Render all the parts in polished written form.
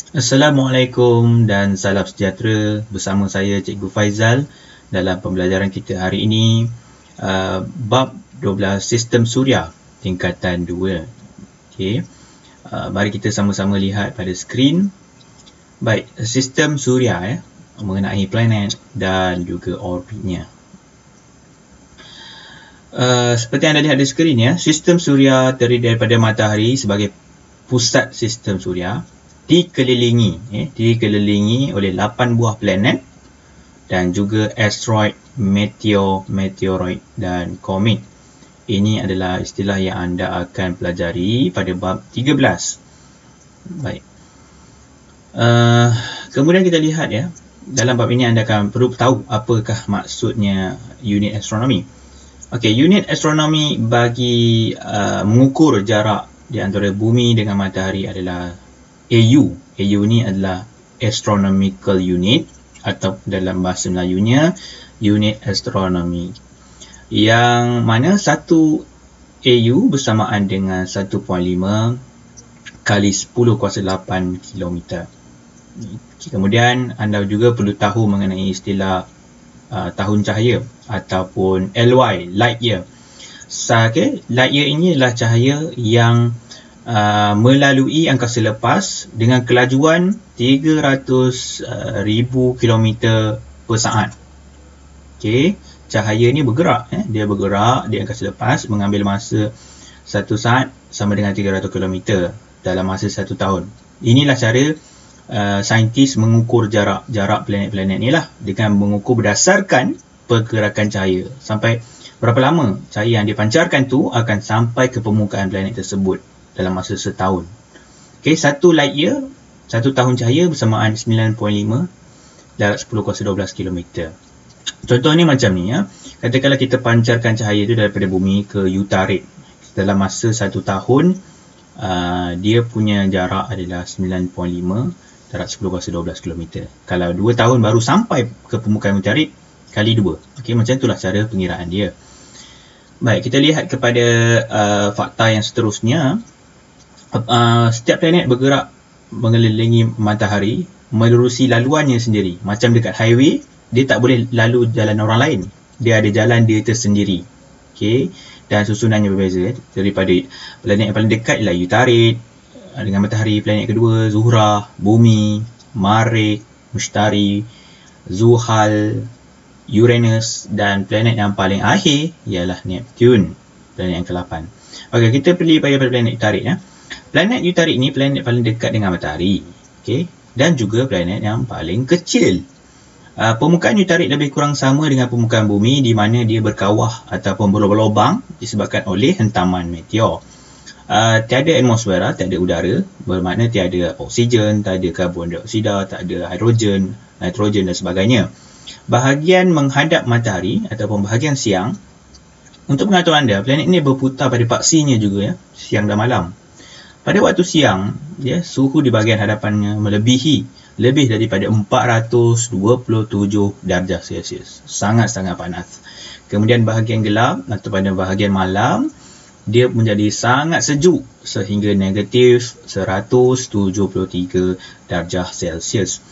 Assalamualaikum dan salam sejahtera. Bersama saya Cikgu Faizal dalam pembelajaran kita hari ini, bab 12 Sistem Suria tingkatan 2. Okey. Mari kita sama-sama lihat pada skrin. Baik, sistem suria mengenai planet dan juga orbitnya. Seperti yang anda lihat di skrin sistem suria terdiri daripada matahari sebagai pusat sistem suria, dikelilingi oleh 8 buah planet dan juga asteroid, meteoroid dan komet. Ini adalah istilah yang anda akan pelajari pada bab 13. Baik. Kemudian kita lihat dalam bab ini anda akan perlu tahu apakah maksudnya unit astronomi. Okey, unit astronomi bagi mengukur jarak di antara bumi dengan matahari adalah AU. AU ni adalah astronomical unit atau dalam bahasa Melayunya unit astronomi. Yang mana 1 AU bersamaan dengan 1.5 kali 10 kuasa 8 km. Kemudian anda juga perlu tahu mengenai istilah tahun cahaya ataupun LY, light year. Light year ini adalah cahaya yang melalui angkasa lepas dengan kelajuan 300,000 km per saat. Okey, cahaya ni bergerak, dia bergerak di angkasa lepas mengambil masa 1 saat sama dengan 300 km dalam masa 1 tahun. Inilah cara saintis mengukur jarak planet-planet ni lah, dengan mengukur berdasarkan pergerakan cahaya. Sampai berapa lama cahaya yang dipancarkan tu akan sampai ke permukaan planet tersebut dalam masa setahun. Okey, 1 light year, 1 tahun cahaya bersamaan 9.5 darat 10 kuasa 12 km. Contohnya macam ni Katakanlah kita pancarkan cahaya itu daripada bumi ke Utarit. Dalam masa 1 tahun, dia punya jarak adalah 9.5 darat 10 kuasa 12 km. Kalau 2 tahun baru sampai ke permukaan Utarit, kali 2. Okey, macam itulah cara pengiraan dia. Baik, kita lihat kepada fakta yang seterusnya. Setiap planet bergerak mengelilingi matahari menerusi laluannya sendiri. Macam dekat highway, dia tak boleh lalu jalan orang lain. Dia ada jalan dia tersendiri. Okey, dan susunannya berbeza. Daripada planet yang paling dekat ialah Utarit dengan matahari, planet kedua Zuhrah, Bumi, Marikh, Mushtari, Zuhal, Uranus, dan planet yang paling akhir ialah Neptune, planet yang ke-8. Okey, kita pergi pada planet Utarit Planet Utarit ni planet paling dekat dengan matahari. Okey, dan juga planet yang paling kecil. Permukaan Utarit lebih kurang sama dengan permukaan bumi, di mana dia berkawah ataupun berlubang disebabkan oleh hentaman meteor. Tiada atmosfera, tiada udara, bermakna tiada oksigen, tiada karbon dioksida, tak ada hidrogen, nitrogen dan sebagainya. Bahagian menghadap matahari ataupun bahagian siang, untuk pengetahuan anda, planet ini berputar pada paksinya juga siang dan malam. Pada waktu siang, suhu di bahagian hadapannya lebih daripada 427 darjah Celsius. Sangat-sangat panas. Kemudian bahagian gelap atau pada bahagian malam, dia menjadi sangat sejuk sehingga negatif 173 darjah Celsius.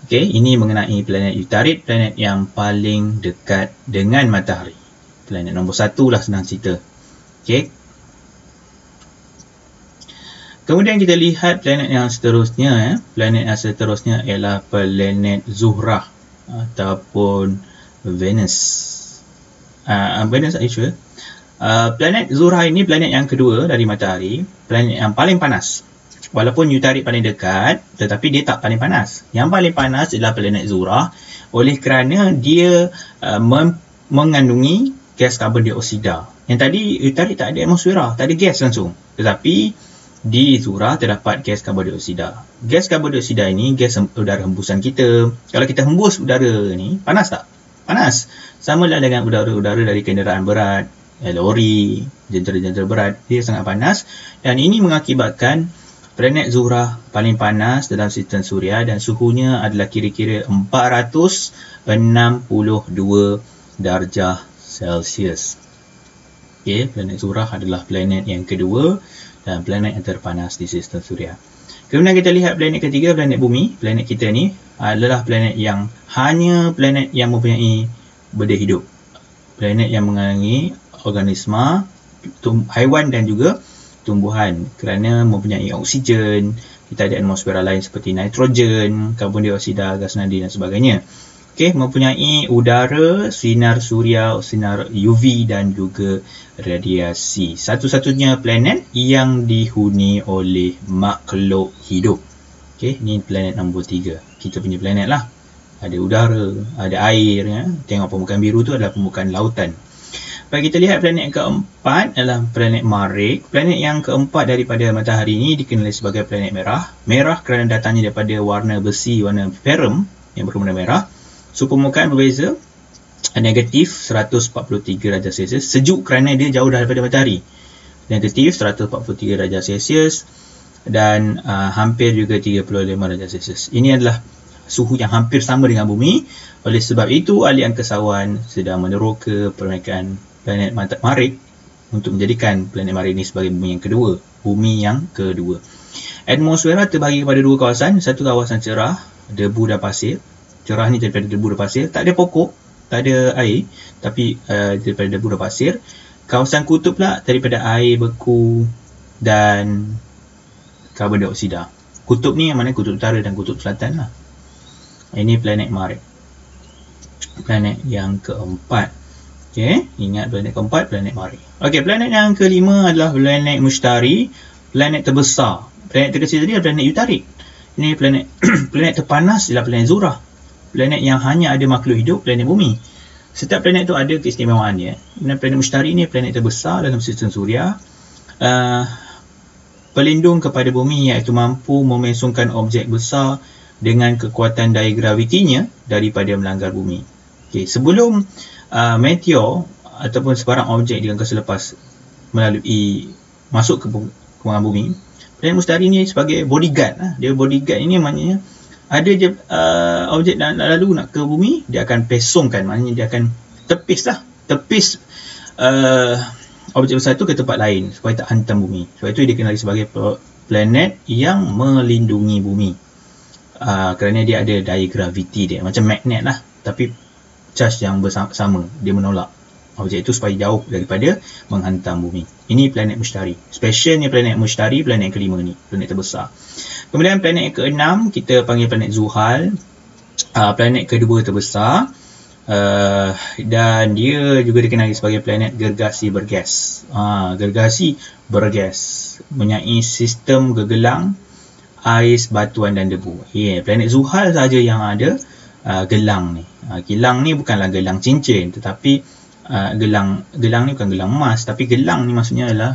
Okey, ini mengenai planet Utarit, planet yang paling dekat dengan matahari. Planet nombor 1 lah senang cerita. Okey. Kemudian kita lihat planet yang seterusnya. Planet yang seterusnya ialah planet Zuhrah ataupun Venus. Venus, are you sure? Planet Zuhrah ini planet yang kedua dari matahari, planet yang paling panas. Walaupun Utarit paling dekat, tetapi dia tak paling panas. Yang paling panas adalah planet Zuhrah oleh kerana dia mengandungi gas karbon dioksida. Yang tadi Utarit tak ada atmosfera, tak ada gas langsung. Tetapi di Zuhrah terdapat gas karbon dioksida. Gas karbon dioksida ini gas udara hembusan kita. Kalau kita hembus udara ni, panas tak? Panas. Samalah dengan udara-udara dari kenderaan berat, lori, jentera-jentera berat. Dia sangat panas dan ini mengakibatkan planet Zuhrah paling panas dalam sistem suria dan suhunya adalah kira-kira 462 darjah Celsius. Okey, planet Zuhrah adalah planet yang kedua dan planet yang terpanas di sistem suria. Kemudian kita lihat planet ketiga, planet bumi. Planet kita ni adalah planet yang mempunyai benda hidup. Planet yang mengandungi organisma, haiwan dan juga tumbuhan, kerana mempunyai oksigen. Kita ada atmosfera lain seperti nitrogen, karbon dioksida, gas nadi dan sebagainya. Okey, mempunyai udara, sinar suria, sinar UV dan juga radiasi. Satu-satunya planet yang dihuni oleh makhluk hidup. Okey, ni planet nombor 3. Kita punya planet lah. Ada udara, ada air. Ya. Tengok permukaan biru tu adalah permukaan lautan. Baik, kita lihat planet yang keempat adalah planet Marikh. Planet yang keempat daripada matahari ini dikenali sebagai planet merah. Merah kerana datangnya daripada warna besi, warna ferrum yang berwarna merah. Suhu permukaan berbeza, negatif 143 darjah Celsius. Sejuk kerana dia jauh daripada matahari, negatif 143 darjah Celsius, dan hampir juga 35 darjah Celsius. Ini adalah suhu yang hampir sama dengan bumi. Oleh sebab itu, ahli angkasawan sedang meneroka permukaan planet Marikh untuk menjadikan planet Marikh ini sebagai bumi yang kedua. Atmosfera terbahagi kepada dua kawasan. Satu kawasan cerah, debu dan pasir. Cerah ni daripada debu dan pasir. Tak ada pokok, tak ada air, tapi daripada debu dan pasir. Kawasan kutub pula daripada air, beku dan karbon dioksida. Kutub ni yang mana kutub utara dan kutub selatan lah. Ini planet Marikh. Planet yang keempat. Okay, ingat planet keempat, planet Marikh. Okay, planet yang kelima adalah planet Mushtari. Planet terbesar. Planet terkecil tadi adalah planet Utarik. Ini planet planet terpanas adalah planet Zura. Planet yang hanya ada makhluk hidup, planet bumi. Setiap planet tu ada keistimewaan dia. Planet Mushtari ni planet terbesar dalam sistem suria. Pelindung kepada bumi, iaitu mampu memesongkan objek besar dengan kekuatan daya gravitinya daripada melanggar bumi. Okay, sebelum meteor ataupun sebarang objek di angkasa lepas masuk ke permukaan bumi, planet Mushtari ni sebagai bodyguard. Dia bodyguard ini maknanya ada je objek lalu nak ke bumi, dia akan pesongkan, maknanya dia akan tepis objek besar itu ke tempat lain supaya tak hantam bumi. Sebab itu dia dikenali sebagai planet yang melindungi bumi, kerana dia ada daya graviti dia, macam magnet lah, tapi charge yang sama, dia menolak objek itu supaya jauh daripada menghantam bumi. Ini planet Mushtari. Specialnya planet Mushtari, planet yang kelima ni, planet terbesar. Kemudian planet yang keenam kita panggil planet Zuhal. Planet kedua terbesar, dan dia juga dikenali sebagai planet gergasi bergas. Gergasi bergas, mempunyai sistem gegelang, ais, batuan dan debu. Planet Zuhal saja yang ada gelang ni. Gelang ni bukanlah gelang cincin, tetapi gelang ni bukan gelang emas, tapi gelang ni maksudnya adalah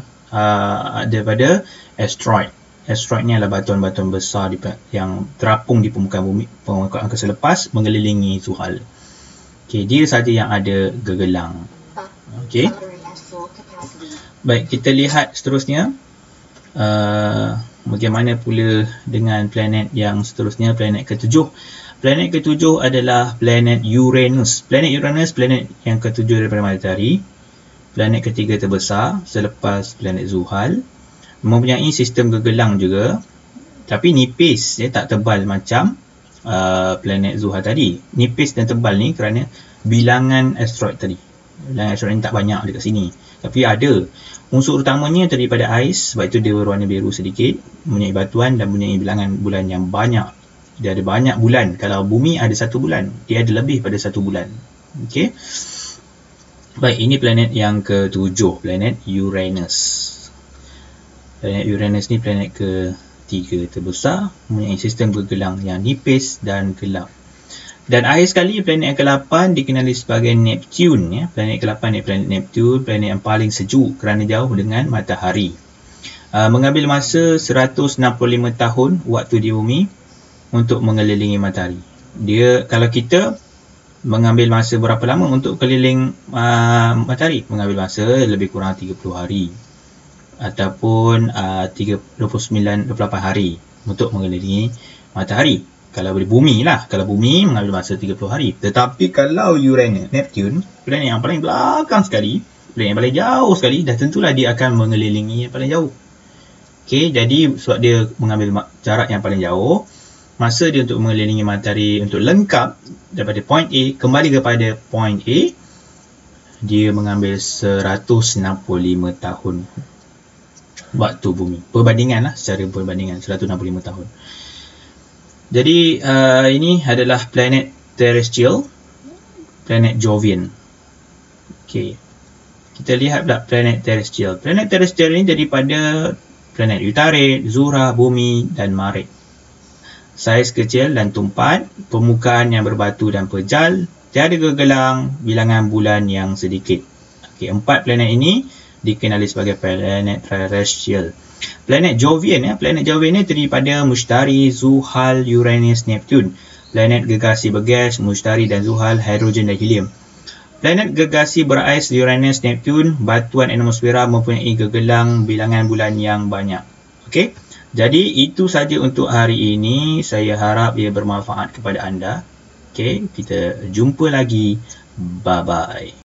daripada asteroid. Asteroid ni adalah batuan-batuan besar yang terapung di permukaan bumi, permukaan angkasa lepas, mengelilingi Zuhal. Okay, dia saja yang ada gegelang. Okay. Baik, kita lihat seterusnya. Bagaimana pula dengan planet yang seterusnya, planet ketujuh. Planet ketujuh adalah planet Uranus. Planet Uranus, planet yang ketujuh daripada matahari. Planet ketiga terbesar selepas planet Zuhal. Mempunyai sistem gegelang juga, tapi nipis, dia tak tebal macam planet Zuhal tadi. Nipis dan tebal ni kerana bilangan asteroid tadi. Bilangan asteroid ni tak banyak dekat sini, tapi ada. Unsur utamanya daripada ais, sebab itu dia berwarna biru sedikit, mempunyai batuan dan mempunyai bilangan bulan yang banyak. Dia ada banyak bulan. Kalau bumi ada satu bulan, dia ada lebih pada satu bulan. Okey. Baik, ini planet yang ketujuh, planet Uranus. Planet Uranus ni planet ketiga terbesar, mempunyai sistem gegelang yang nipis dan gelap. Dan akhir sekali, planet yang ke-8 dikenali sebagai Neptune. Ya. Planet ke-8 ni planet Neptune, planet yang paling sejuk kerana jauh dengan matahari. Mengambil masa 165 tahun waktu di bumi untuk mengelilingi matahari. Dia, kalau kita mengambil masa berapa lama untuk keliling matahari? Mengambil masa lebih kurang 30 hari. Ataupun 28 hari untuk mengelilingi matahari. Kalau di bumi lah, kalau bumi mengambil masa 30 hari. Tetapi kalau Uranus, Neptune, planet yang paling belakang sekali, planet yang paling jauh sekali, dah tentulah dia akan mengelilingi yang paling jauh. Okey, jadi sebab dia mengambil jarak yang paling jauh, masa dia untuk mengelilingi matahari untuk lengkap daripada point A kembali kepada point A, dia mengambil 165 tahun waktu bumi. Perbandingan lah, secara perbandingan 165 tahun. Jadi ini adalah planet terrestrial, planet Jovian. Okey. Kita lihat pula planet terrestrial. Planet terrestrial ini daripada planet Utarid, Zuhrah, Bumi dan Marikh. Saiz kecil dan tumpat, permukaan yang berbatu dan pejal, tiada gegelang, bilangan bulan yang sedikit. Okey, 4 planet ini dikenali sebagai planet terrestrial. Planet Jovian ini terdiri pada Mushtari, Zuhal, Uranus, Neptun. Planet gergasi bergas, Mushtari dan Zuhal, hidrogen dan helium. Planet gergasi berais, Uranus, Neptun, batuan atmosfera mempunyai gegelang bilangan bulan yang banyak. Okey, jadi itu saja untuk hari ini. Saya harap ia bermanfaat kepada anda. Okey, kita jumpa lagi. Bye-bye.